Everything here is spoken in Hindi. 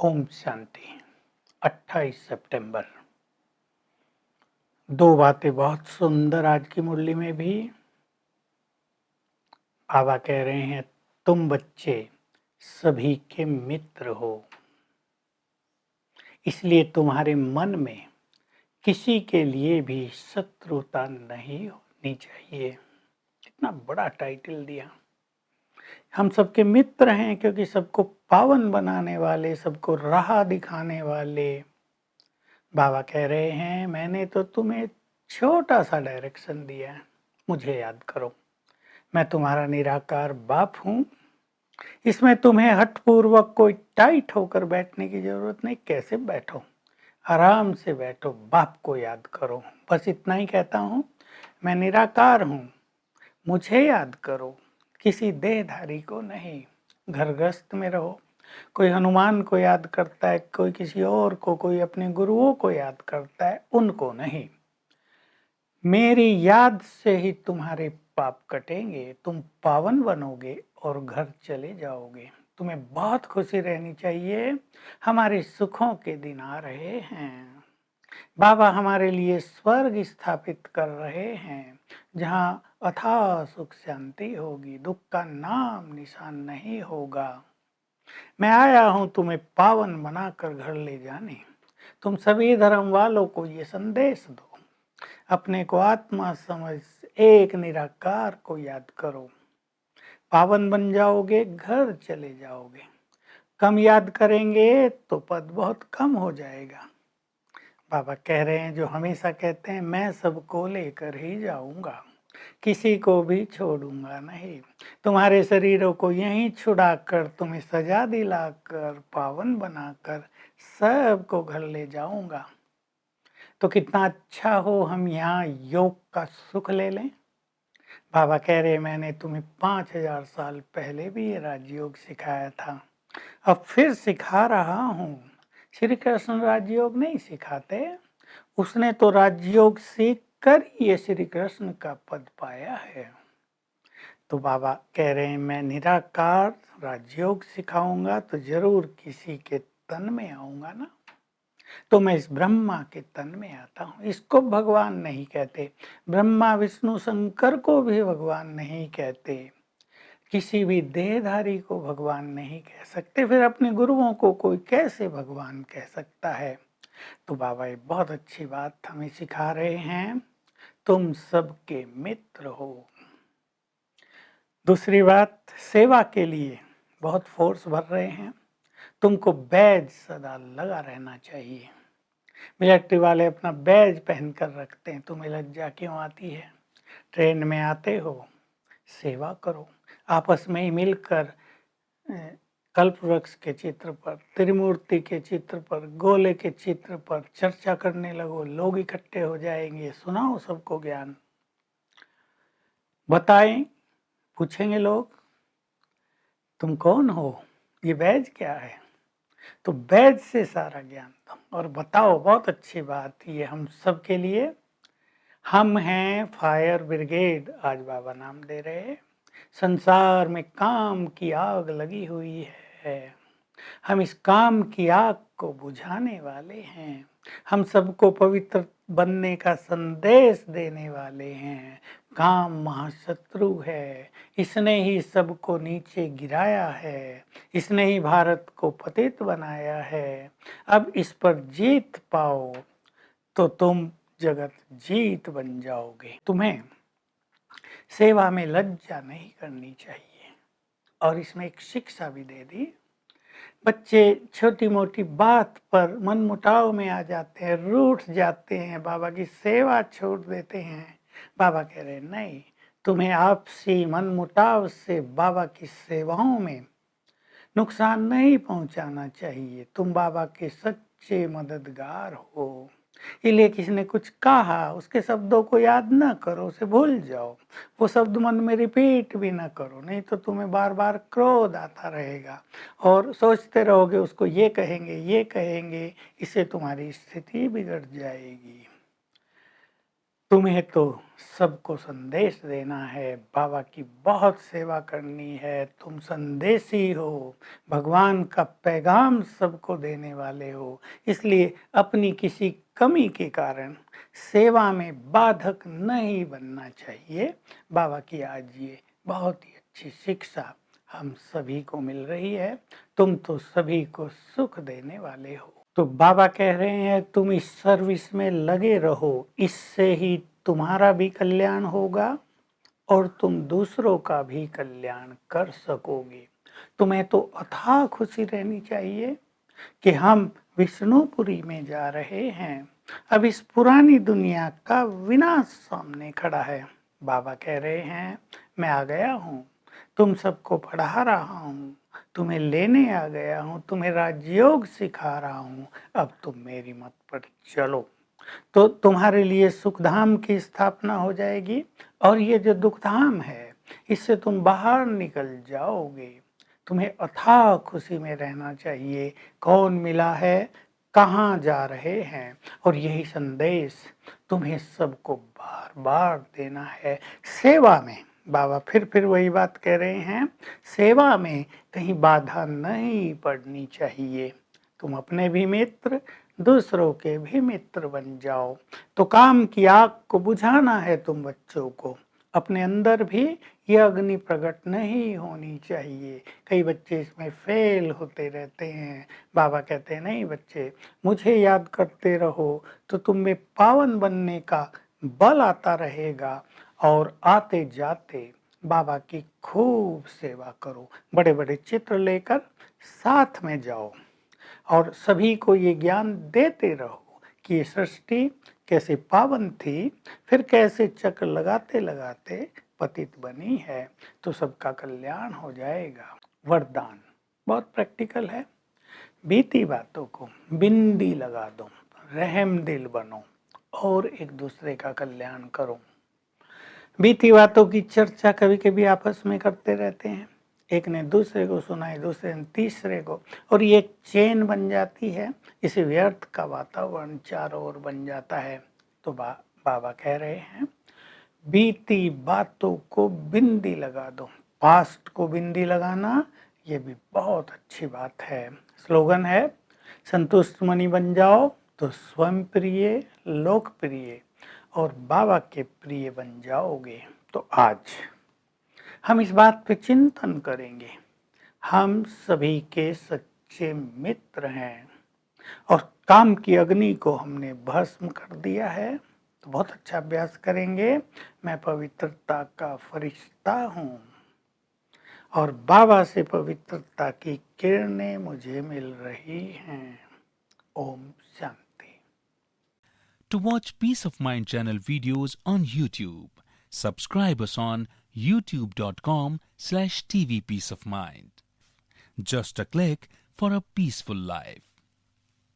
ओम शांति। 28 सितंबर। दो बातें बहुत सुंदर आज की मुरली में भी। बाबा कह रहे हैं तुम बच्चे सभी के मित्र हो, इसलिए तुम्हारे मन में किसी के लिए भी शत्रुता नहीं होनी चाहिए। कितना बड़ा टाइटल दिया। हम सबके मित्र हैं क्योंकि सबको पावन बनाने वाले, सबको राह दिखाने वाले। बाबा कह रहे हैं मैंने तो तुम्हें छोटा सा डायरेक्शन दिया है, मुझे याद करो। मैं तुम्हारा निराकार बाप हूँ। इसमें तुम्हें हठपूर्वक कोई टाइट होकर बैठने की जरूरत नहीं। कैसे बैठो, आराम से बैठो, बाप को याद करो। बस इतना ही कहता हूँ, मैं निराकार हूँ, मुझे याद करो, किसी देहधारी को नहीं। घर गृहस्थ में रहो, कोई हनुमान को याद करता है, कोई किसी और को, कोई अपने गुरुओं को याद करता है, उनको नहीं। मेरी याद से ही तुम्हारे पाप कटेंगे, तुम पावन बनोगे और घर चले जाओगे। तुम्हें बहुत खुशी रहनी चाहिए, हमारे सुखों के दिन आ रहे हैं। बाबा हमारे लिए स्वर्ग स्थापित कर रहे हैं, जहाँ अथाह सुख शांति होगी, दुख का नाम निशान नहीं होगा। मैं आया हूं तुम्हें पावन बनाकर घर ले जाने। तुम सभी धर्म वालों को ये संदेश दो, अपने को आत्मा समझ एक निराकार को याद करो। पावन बन जाओगे, घर चले जाओगे। कम याद करेंगे तो पद बहुत कम हो जाएगा। बाबा कह रहे हैं जो हमेशा कहते हैं मैं सबको लेकर ही जाऊंगा, किसी को भी छोड़ूंगा नहीं। तुम्हारे शरीरों को यहीं छुड़ाकर, तुम्हें सजा दिलाकर, पावन बनाकर सबको घर ले जाऊंगा। तो कितना अच्छा हो हम यहाँ योग का सुख ले लें। बाबा कह रहे मैंने तुम्हें 5000 साल पहले भी ये राजयोग सिखाया था, अब फिर सिखा रहा हूँ। श्री कृष्ण राजयोग नहीं सिखाते, उसने तो राजयोग सीख कर ये श्री कृष्ण का पद पाया है। तो बाबा कह रहे हैं मैं निराकार राजयोग सिखाऊंगा तो जरूर किसी के तन में आऊंगा ना। तो मैं इस ब्रह्मा के तन में आता हूँ। इसको भगवान नहीं कहते, ब्रह्मा विष्णु शंकर को भी भगवान नहीं कहते, किसी भी देहधारी को भगवान नहीं कह सकते। फिर अपने गुरुओं को कोई कैसे भगवान कह सकता है। तो बाबा ये बहुत अच्छी बात हमें सिखा रहे हैं, तुम सबके मित्र हो। दूसरी बात, सेवा के लिए बहुत फोर्स भर रहे हैं। तुमको बैज सदा लगा रहना चाहिए। मिलिट्री वाले अपना बैज पहनकर रखते हैं, तुम्हें लज्जा क्यों आती है? ट्रेन में आते हो, सेवा करो। आपस में ही मिलकर कल्प वृक्ष के चित्र पर, त्रिमूर्ति के चित्र पर, गोले के चित्र पर चर्चा करने लगो। लोग इकट्ठे हो जाएंगे, सुनाओ सबको ज्ञान, बताएं। पूछेंगे लोग तुम कौन हो, ये बैज क्या है? तो बैज से सारा ज्ञान दो और बताओ। बहुत अच्छी बात ये हम सब के लिए। हम हैं फायर ब्रिगेड, आज बाबा नाम दे रहे हैं। संसार में काम की आग लगी हुई है, हम इस काम की आग को बुझाने वाले हैं। हम सबको पवित्र बनने का संदेश देने वाले हैं। काम महाशत्रु है, इसने ही सबको नीचे गिराया है, इसने ही भारत को पतित बनाया है। अब इस पर जीत पाओ तो तुम जगत जीत बन जाओगे। तुम्हें सेवा में लज्जा नहीं करनी चाहिए। और इसमें एक शिक्षा भी दे दी। बच्चे छोटी मोटी बात पर मनमुटाव में आ जाते हैं, रूठ जाते हैं, बाबा की सेवा छोड़ देते हैं। बाबा कह रहे नहीं, तुम्हें आपसी मनमुटाव से बाबा की सेवाओं में नुकसान नहीं पहुंचाना चाहिए। तुम बाबा के सच्चे मददगार हो। इसलिए किसी ने कुछ कहा, उसके शब्दों को याद न करो, उसे भूल जाओ। वो शब्द मन में रिपीट भी ना करो, नहीं तो तुम्हें बार बार क्रोध आता रहेगा और सोचते रहोगे उसको ये कहेंगे, ये कहेंगे, इससे तुम्हारी स्थिति बिगड़ जाएगी। तुम्हें तो सबको संदेश देना है, बाबा की बहुत सेवा करनी है, तुम संदेशी हो, भगवान का पैगाम सबको देने वाले हो, इसलिए अपनी किसी कमी के कारण सेवा में बाधक नहीं बनना चाहिए। बाबा की आज ये बहुत ही अच्छी शिक्षा हम सभी को मिल रही है। तुम तो सभी को सुख देने वाले हो। तो बाबा कह रहे हैं तुम इस सर्विस में लगे रहो, इससे ही तुम्हारा भी कल्याण होगा और तुम दूसरों का भी कल्याण कर सकोगे। तुम्हें तो अथाह खुशी रहनी चाहिए कि हम विष्णुपुरी में जा रहे हैं। अब इस पुरानी दुनिया का विनाश सामने खड़ा है। बाबा कह रहे हैं मैं आ गया हूँ, तुम सबको पढ़ा रहा हूँ, तुम्हें लेने आ गया हूँ, तुम्हें राजयोग सिखा रहा हूँ, अब तुम मेरी मत पर चलो तो तुम्हारे लिए सुखधाम की स्थापना हो जाएगी और ये जो दुखधाम है इससे तुम बाहर निकल जाओगे। तुम्हें अथाह खुशी में रहना चाहिए। कौन मिला है, कहाँ जा रहे हैं, और यही संदेश तुम्हें सबको बार बार देना है। सेवा में बाबा फिर वही बात कह रहे हैं, सेवा में कहीं बाधा नहीं पड़नी चाहिए। तुम अपने भी मित्र, दूसरों के भी मित्र बन जाओ। तो काम की आग को बुझाना है तुम बच्चों को। अपने अंदर भी ये अग्नि प्रकट नहीं होनी चाहिए। कई बच्चे इसमें फेल होते रहते हैं। बाबा कहते हैं नहीं बच्चे, मुझे याद करते रहो तो तुम में पावन बनने का बल आता रहेगा और आते जाते बाबा की खूब सेवा करो। बड़े बड़े चित्र लेकर साथ में जाओ और सभी को ये ज्ञान देते रहो कि ये सृष्टि कैसे पावन थी, फिर कैसे चक्र लगाते लगाते पतित बनी है, तो सबका कल्याण हो जाएगा। वरदान बहुत प्रैक्टिकल है। बीती बातों को बिंदी लगा दो, रहम दिल बनो और एक दूसरे का कल्याण करो। बीती बातों की चर्चा कभी कभी आपस में करते रहते हैं, एक ने दूसरे को सुनाई, दूसरे ने तीसरे को, और ये एक चेन बन जाती है। इसे व्यर्थ का वातावरण चारों ओर बन जाता है। तो बाबा कह रहे हैं बीती बातों को बिंदी लगा दो। पास्ट को बिंदी लगाना ये भी बहुत अच्छी बात है। स्लोगन है संतुष्ट मणि बन जाओ तो स्वयं प्रिय, लोकप्रिय और बाबा के प्रिय बन जाओगे। तो आज हम इस बात पे चिंतन करेंगे। हम सभी के सच्चे मित्र हैं और काम की अग्नि को हमने भस्म कर दिया है। तो बहुत अच्छा अभ्यास करेंगे। मैं पवित्रता का फरिश्ता हूँ और बाबा से पवित्रता की किरणें मुझे मिल रही हैं। Om Shanti. To watch Peace of Mind channel videos on YouTube, subscribe us on youtube.com/tvpeaceofmind. Just a click for a peaceful life.